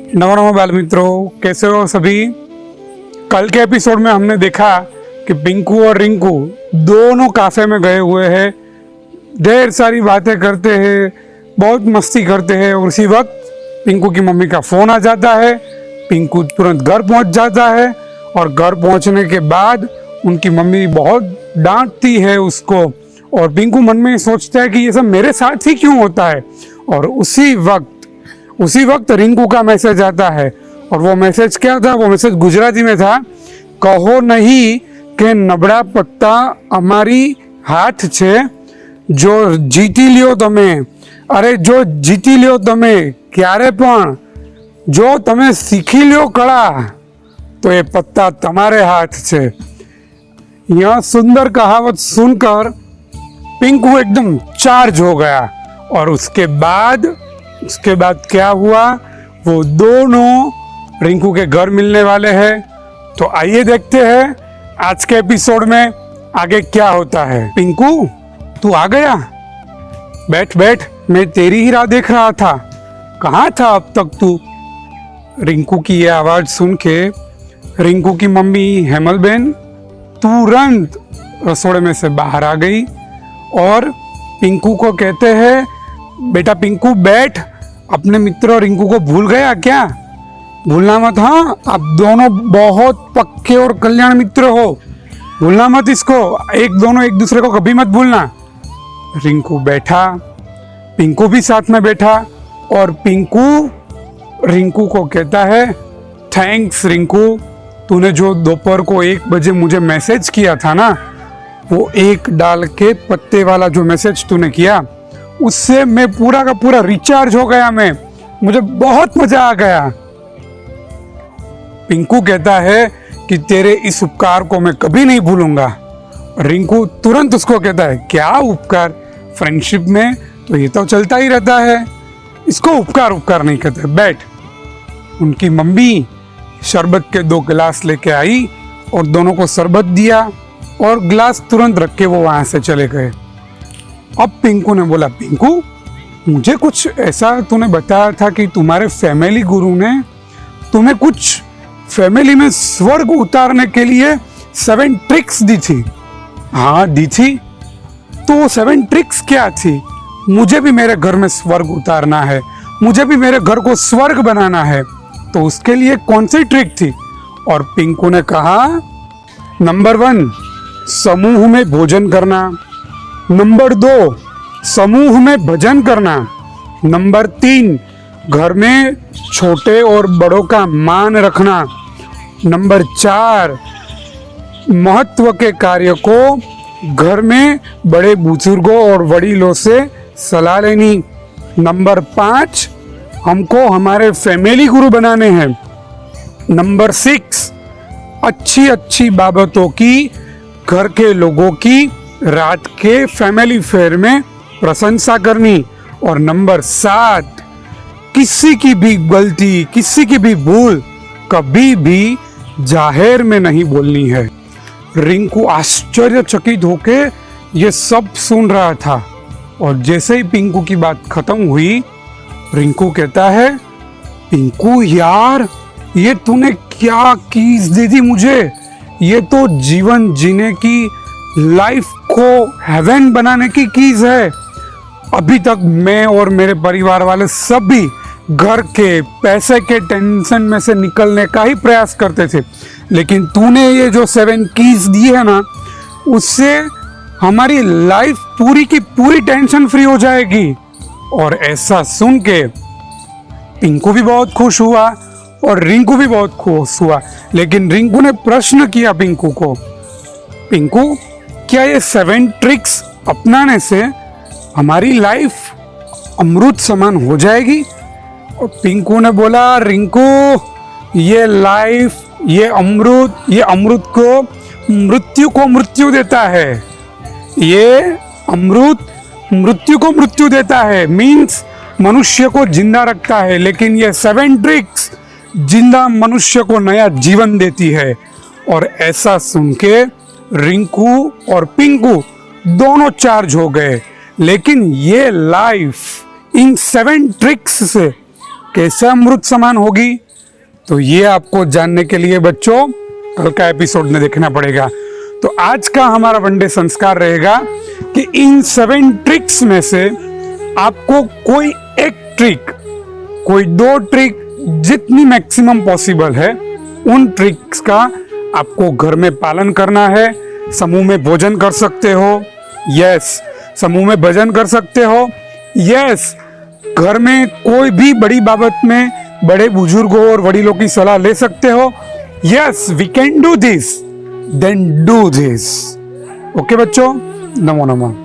नमो बाल मित्रों, कैसे हो सभी। कल के एपिसोड में हमने देखा कि पिंकू और रिंकू दोनों काफे में गए हुए हैं, ढेर सारी बातें करते हैं, बहुत मस्ती करते हैं और उसी वक्त पिंकू की मम्मी का फोन आ जाता है। पिंकू तुरंत घर पहुंच जाता है और घर पहुंचने के बाद उनकी मम्मी बहुत डांटती है उसको और पिंकू मन में सोचता है कि ये सब मेरे साथ ही क्यों होता है। और उसी वक्त रिंकू का मैसेज आता है और वो मैसेज क्या था? वो मैसेज गुजराती में था, कहो नहीं કે નબળા પત્તા અમારી હાથ છે, જો જીતી લ્યો તમે, અરે જો જીતી લ્યો તમે ક્યારે પણ, જો તમે શીખી લ્યો કળા तो ये पत्ता तुम्हारे हाथ છે। यह सुंदर कहावत सुनकर पिंकू एकदम चार्ज हो गया और उसके बाद क्या हुआ? वो दोनों रिंकू के घर मिलने वाले हैं। तो आइए देखते हैं आज के एपिसोड में आगे क्या होता है। पिंकू, तू आ गया? बैठ बैठ, मैं तेरी ही राह देख रहा था। कहाँ था अब तक तू? रिंकू की ये आवाज सुन के रिंकू की मम्मी हेमलबेन तुरंत रसोड़े में से बाहर आ गई और पिंकू को कहते हैं, बेटा पिंकू बैठ, अपने मित्र रिंकू को भूल गया क्या? भूलना मत। हाँ, आप दोनों बहुत पक्के और कल्याण मित्र हो, भूलना मत इसको। दोनों एक दूसरे को कभी मत भूलना। रिंकू बैठा, पिंकू भी साथ में बैठा और पिंकू रिंकू को कहता है, थैंक्स रिंकू, तूने जो दोपहर को 1 बजे मुझे मैसेज किया था ना, वो एक डाल के पत्ते वाला जो मैसेज तूने किया, उससे मैं पूरा का पूरा रिचार्ज हो गया। मुझे बहुत मजा आ गया। पिंकू कहता है कि तेरे इस उपकार को मैं कभी नहीं भूलूंगा। रिंकू तुरंत उसको कहता है, क्या उपकार? फ्रेंडशिप में तो ये तो चलता ही रहता है, इसको उपकार नहीं कहते। बैठ। उनकी मम्मी शरबत के 2 गिलास लेके आई और दोनों को शरबत दिया और गिलास तुरंत रख के वो वहां से चले गए। अब पिंकू ने बोला, पिंकू मुझे कुछ ऐसा तूने बताया था कि तुम्हारे फैमिली गुरु ने तुम्हें कुछ फैमिली में स्वर्ग उतारने के लिए 7 ट्रिक्स दी थी। हाँ दी थी। तो वो 7 ट्रिक्स क्या थी? मुझे भी मेरे घर में स्वर्ग उतारना है, मुझे भी मेरे घर को स्वर्ग बनाना है, तो उसके लिए कौन सी ट्रिक थी? और पिंकू ने कहा, नंबर 1 समूह में भोजन करना, नंबर 2 समूह में भजन करना, नंबर 3 घर में छोटे और बड़ों का मान रखना, नंबर 4 महत्व के कार्य को घर में बड़े बुजुर्गों और वडीलों से सलाह लेनी, नंबर 5 हमको हमारे फैमिली गुरु बनाने हैं, नंबर 6 अच्छी बाबतों की घर के लोगों की रात के फैमिली फेयर में प्रशंसा करनी, और नंबर 7 किसी की भी गलती, किसी की भी भूल कभी भी जाहिर में नहीं बोलनी है। रिंकू आश्चर्यचकित होके ये सब सुन रहा था और जैसे ही पिंकू की बात खत्म हुई, रिंकू कहता है, पिंकू यार, ये तूने क्या कीज दे दी मुझे? ये तो जीवन जीने की, लाइफ को हेवन बनाने की कीज है। अभी तक मैं और मेरे परिवार वाले सभी घर के पैसे के टेंशन में से निकलने का ही प्रयास करते थे, लेकिन तूने ये जो 7 कीज दी है ना, उससे हमारी लाइफ पूरी की पूरी टेंशन फ्री हो जाएगी। और ऐसा सुन के पिंकू भी बहुत खुश हुआ और रिंकू भी बहुत खुश हुआ। लेकिन रिंकू ने प्रश्न किया पिंकू को, पिंकू क्या ये 7 ट्रिक्स अपनाने से हमारी लाइफ अमृत समान हो जाएगी? और पिंकू ने बोला, रिंकू ये लाइफ, ये अमृत को मृत्यु देता है। ये अमृत मृत्यु को मृत्यु देता है, मीन्स मनुष्य को जिंदा रखता है, लेकिन ये 7 ट्रिक्स जिंदा मनुष्य को नया जीवन देती है। और ऐसा सुन के रिंकू और पिंकू दोनों चार्ज हो गए। लेकिन ये लाइफ इन 7 ट्रिक्स से कैसे अमृत समान होगी, तो ये आपको जानने के लिए बच्चों कल का एपिसोड में देखना पड़ेगा। तो आज का हमारा वनडे संस्कार रहेगा कि इन 7 ट्रिक्स में से आपको कोई एक ट्रिक, कोई 2 ट्रिक, जितनी मैक्सिमम पॉसिबल है उन ट्रिक्स का आपको घर में पालन करना है। समूह में भोजन कर सकते हो, यस। समूह में भजन कर सकते हो, यस। घर में कोई भी बड़ी बाबत में बड़े बुजुर्गों और वडीलों की सलाह ले सकते हो, yes. We can do this, then do this. Okay बच्चों, नमो नमः।